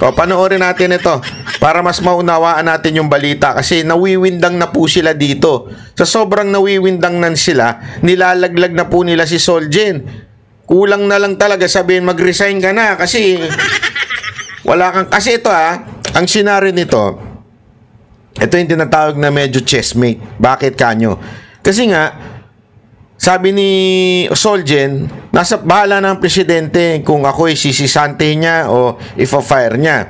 O, panoorin natin ito para mas maunawaan natin yung balita kasi nawiwindang na po sila dito. Sa sobrang nawiwindang na sila, nilalaglag na po nila si Soljen. Kulang na lang talaga sabihin mag-resign ka na kasi wala kang, kasi ito ang senaryo nito, ito yung tinatawag na medyo chessmate. Bakit kanyo? Kasi nga, sabi ni Soljen, nasa bahala ng presidente kung ako ay sisisante niya o ifo-fire niya.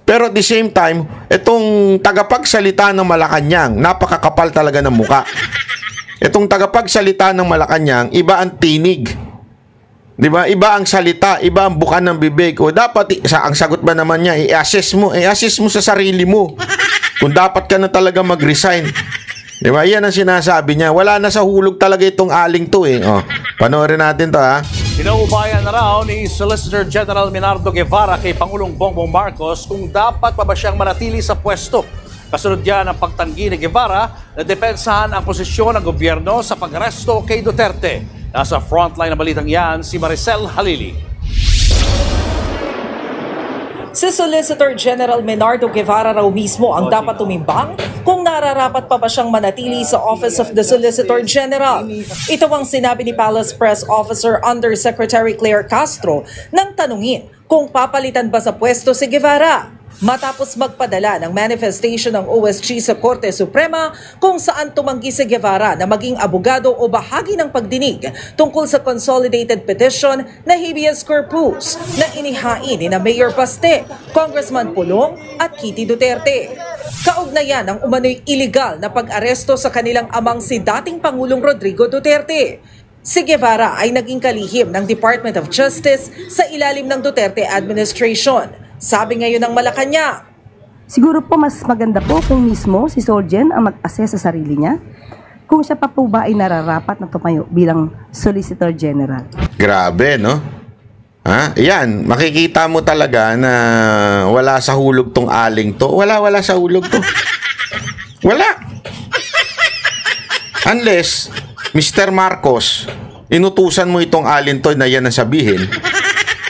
Pero at the same time, itong tagapagsalita ng Malacanang, napakakapal talaga ng muka. Itong tagapagsalita ng Malacanang, iba ang tinig. Di ba? Iba ang salita, iba ang buka ng bibig. O dapat, ang sagot ba naman niya, i-assess mo sa sarili mo. Kung dapat ka na talaga mag-resign. Di ba? Yan ang sinasabi niya. Wala na sa hulog talaga itong aling to eh. O, panoorin natin to Pinaubayan na raw ni Solicitor General Menardo Guevara kay Pangulong Bongbong Marcos kung dapat pa ba siyang manatili sa pwesto. Kasunod yan ang pagtanggi ni Guevara na depensahan ang posisyon ng gobyerno sa pag-aresto kay Duterte. Nasa frontline ng balitang yan si Maricel Halili. Si Solicitor General Menardo Guevara raw mismo ang dapat tumimbang kung nararapat pa ba siyang manatili sa Office of the Solicitor General. Ito ang sinabi ni Palace Press Officer Undersecretary Claire Castro nang tanungin kung papalitan ba sa pwesto si Guevara. Matapos magpadala ng manifestation ng OSG sa Korte Suprema kung saan tumanggi si Guevara na maging abogado o bahagi ng pagdinig tungkol sa consolidated petition na habeas corpus na inihain ni na Mayor Baste, Congressman Pulong at Kitty Duterte. Kaugnayan ang umano'y iligal na pag-aresto sa kanilang amang si dating Pangulong Rodrigo Duterte. Si Guevara ay naging kalihim ng Department of Justice sa ilalim ng Duterte administration. Sabi ngayon ng Malacanang, siguro po mas maganda po kung mismo si Soljen ang mag-assess sa sarili niya kung siya pa po ba ay nararapat na tumayo bilang Solicitor General. Grabe, no? Yan, makikita mo talaga na wala sa hulog tong aling to. Wala sa hulog to. Wala. Unless, Mr. Marcos, inutusan mo itong alin to na yan ang sabihin.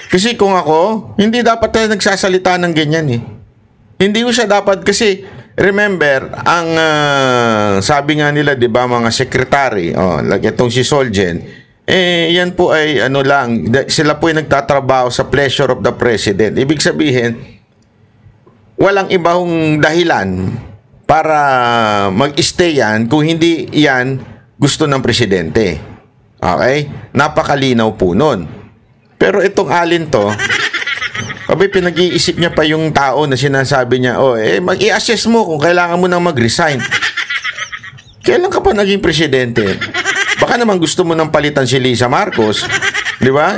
Kasi kung ako, hindi dapat tayo nagsasalita ng ganyan eh. Hindi ko siya dapat kasi, remember, ang sabi nga nila, di ba, mga secretary, like itong si Soljen, yan po ay ano lang, sila po ay nagtatrabaho sa pleasure of the president. Ibig sabihin, walang ibang dahilan para mag-stay yan kung hindi yan gusto ng presidente. Okay? Napakalinaw po nun. Pero itong alin to, pinag-iisip niya pa yung tao na sinasabi niya, mag-i-assess mo kung kailangan mo nang mag-resign. Kailan ka pa naging presidente? Baka naman gusto mo nang palitan si Lisa Marcos. Di ba?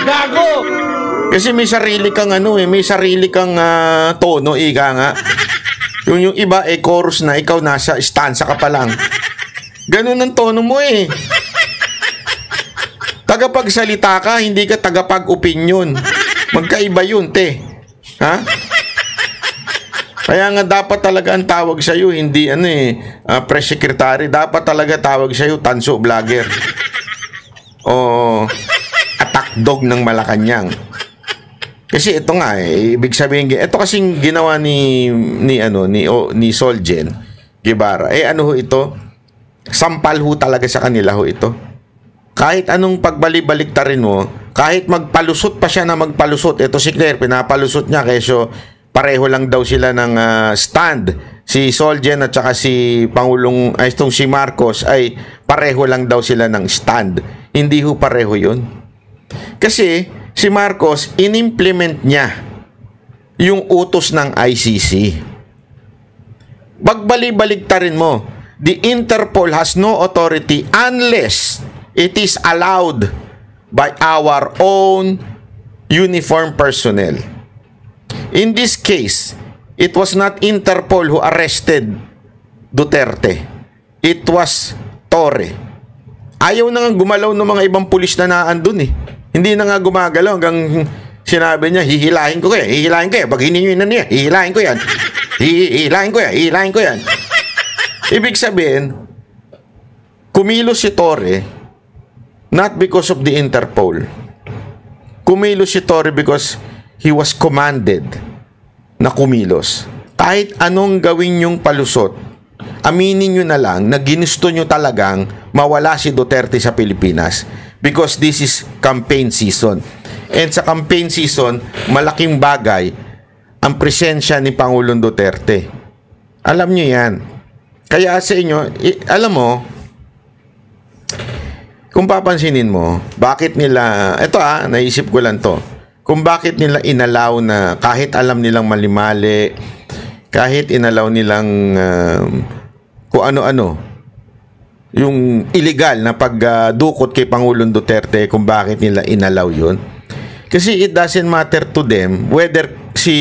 Gago! Kasi may sarili kang may sarili kang tono, ika nga. Yung iba chorus na, ikaw nasa stanza ka pa lang. Ganun ang tono mo eh. Tagapagsalita ka, hindi ka tagapag-opinion. Magkaiba yun, te. Ha? Kaya nga dapat talaga ang tawag sa'yo, hindi press secretary. Dapat talaga tawag sa'yo, tanso vlogger. O attack dog ng Malacanang. Kasi ito nga, ibig sabihin, ito kasing ginawa ni Soljen Guevara. Ano ho ito? Sampal ho talaga sa kanila ho ito. Kahit anong pagbalik-baliktarin mo, kahit magpalusot pa siya na magpalusot, ito si Claire, pinapalusot niya keso pareho lang daw sila ng stand. Si Soljen at saka si itong si Marcos ay pareho lang daw sila ng stand. Hindi ho pareho yun. Kasi si Marcos, inimplement niya yung utos ng ICC. Bagbalik-baliktarin mo, the Interpol has no authority unless it is allowed by our own uniformed personnel. In this case, it was not Interpol who arrested Duterte. It was Torre. Ayaw na nga gumalaw ng mga ibang pulis na naandun eh. Hindi na nga gumagalaw hanggang sinabi niya, hihilahin ko kaya, hihilahin ko yan. Pag hininyo na niya, hihilahin ko yan. Hihilahin ko yan, hihilahin ko yan. Ibig sabihin, kumilos si Torre not because of the Interpol, Kumilos si Torre because he was commanded na kumilos. Kahit anong gawin yung palusot, aminin nyo na lang na ginusto nyo talagang mawala si Duterte sa Pilipinas because this is campaign season. And sa campaign season, malaking bagay ang presensya ni Pangulong Duterte. Alam nyo yan. Kaya sa inyo, alam mo, kung papansinin mo, bakit nila, ito naisip ko lang to, kung bakit nila inalaw na kahit alam nilang mali-mali, kahit inalaw nilang kung ano-ano, yung illegal na pagdukot kay Pangulong Duterte, kung bakit nila inalaw yun. Kasi it doesn't matter to them whether si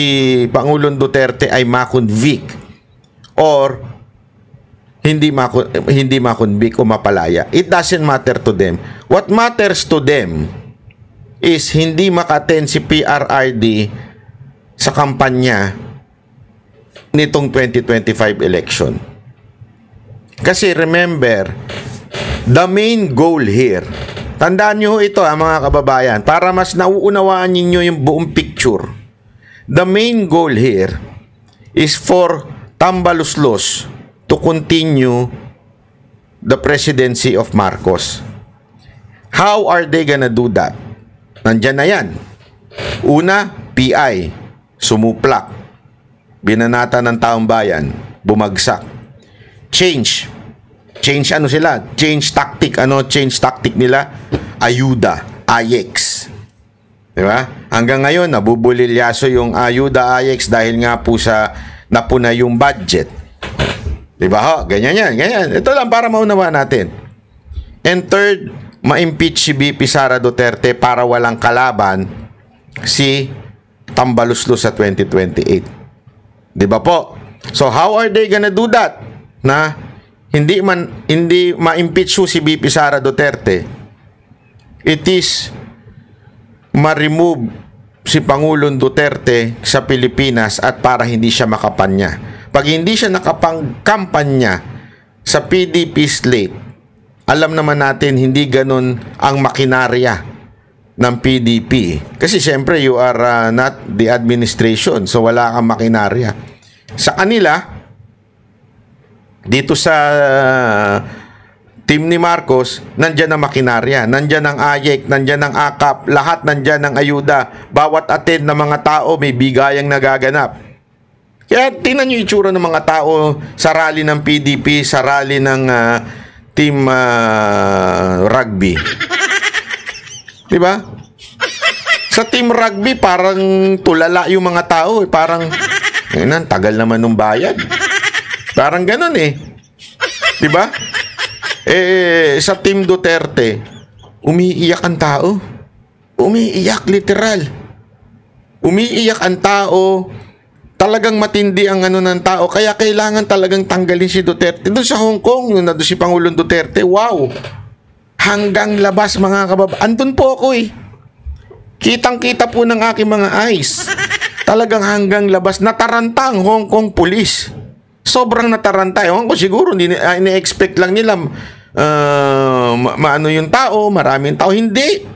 Pangulong Duterte ay makonvict or hindi makonvict o mapalaya. It doesn't matter to them. What matters to them is hindi maka-attend si PRRD sa kampanya nitong 2025 election. Kasi remember, the main goal here, tandaan nyo ito mga kababayan, para mas nauunawaan ninyo yung buong picture. The main goal here is for Tambaluslos to continue the presidency of Marcos. How are they gonna do that? Nandyan na yan. Una, PI, sumuplak. Binanata ng taong bayan, bumagsak. Change ano sila? Change tactic. Ano change tactic nila? Ayuda, AYEX. Diba? Hanggang ngayon, nabubulilyaso yung Ayuda, AYEX dahil nga po sa napuna yung budget. Diba ho? Ganyan yan, ganyan. Ito lang para maunawa natin. And third, ma-impeach si BP Sara Duterte para walang kalaban si Tambaluslos sa 2028. Diba po? So how are they gonna do that? Na hindi ma-impeach si BP Sara Duterte. It is ma-remove si Pangulong Duterte sa Pilipinas at para hindi siya makapanya. Pag hindi siya nakapangkampanya sa PDP slate, alam naman natin hindi ganun ang makinarya ng PDP. Kasi siyempre you are not the administration, so wala kang makinarya. Sa kanila, dito sa team ni Marcos, nandyan ang makinarya, nandyan ang AYEC, nandyan ang AKAP, lahat nandyan ang ayuda. Bawat attend ng mga tao may bigayang nagaganap. Kaya tingnan nyo yung itsura ng mga tao sa rally ng PDP, sa rally ng team rugby. Diba? Sa team rugby, parang tulala yung mga tao. Parang, tagal naman ng bayad. Parang ganun eh. Diba? Sa team Duterte, umiiyak ang tao. Umiiyak, literal. Umiiyak ang tao. Talagang matindi ang ng tao. Kaya kailangan talagang tanggalin si Duterte. Doon sa Hong Kong, doon si Pangulong Duterte, wow! Hanggang labas mga kabab. Andun po ako eh. Kitang-kita po ng aking mga eyes. Talagang hanggang labas. Nataranta ang Hong Kong police. Sobrang nataranta. Ewan ko siguro, ini-expect lang nila maano yung tao, maraming tao. Hindi.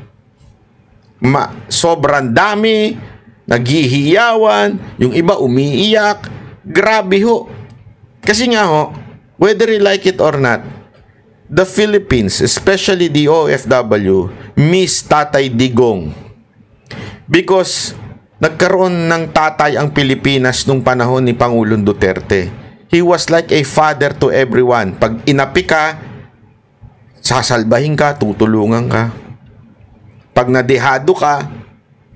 Sobrang dami. Naghihiyawan, yung iba umiiyak. Grabe ho. Kasi nga ho, whether you like it or not, the Philippines, especially the OFW, miss Tatay Digong. Because nagkaroon ng tatay ang Pilipinas nung panahon ni Pangulong Duterte. He was like a father to everyone. Pag inapi ka, sasalbahin ka, tutulungan ka. Pag nadehado ka,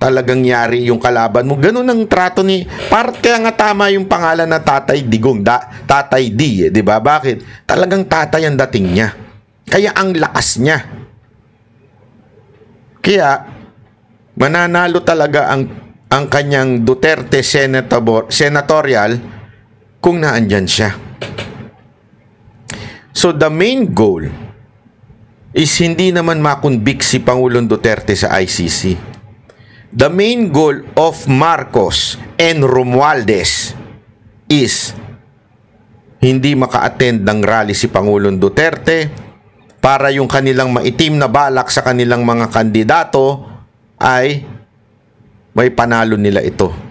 talagang yari yung kalaban mo. Ganun ang trato ni... Kaya nga tama yung pangalan na Tatay Digong. Tatay D, di ba? Bakit? Talagang tatay ang dating niya. Kaya ang lakas niya. Kaya, mananalo talaga ang kanyang Duterte senatorial kung naandyan siya. So, the main goal is hindi naman makonvict si Pangulong Duterte sa ICC. The main goal of Marcos and Romualdez is hindi maka-attend ng rally si Pangulong Duterte para yung kanilang maitim na balak sa kanilang mga kandidato ay may panalo nila ito.